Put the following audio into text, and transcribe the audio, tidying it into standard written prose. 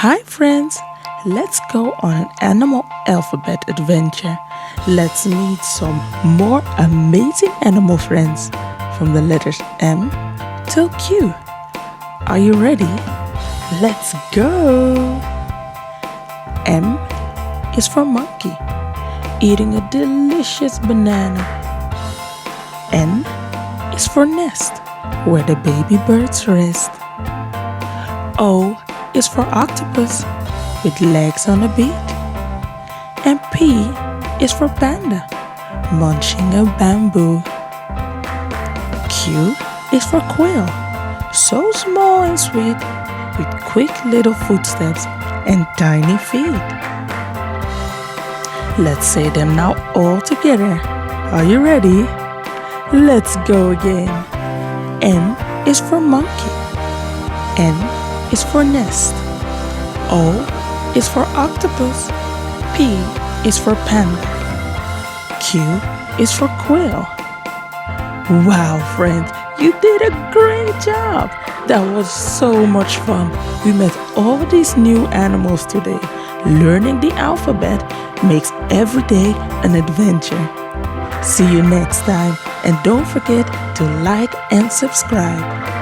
Hi friends, let's go on an animal alphabet adventure. Let's meet some more amazing animal friends from the letters M till Q. Are you ready? Let's go! M is for monkey, eating a delicious banana. N is for nest, where the baby birds rest. O is for octopus, with legs on a beak. And P is for panda, munching a bamboo. Q is for quail, so small and sweet, with quick little footsteps and tiny feet. Let's say them now all together. Are you ready? Let's go again. M is for monkey. N is for nest. O is for octopus. P is for panda. Q is for quail. Wow, friends, you did a great job. That was so much fun. We met all these new animals today. Learning the alphabet makes every day an adventure. See you next time, and don't forget to like and subscribe.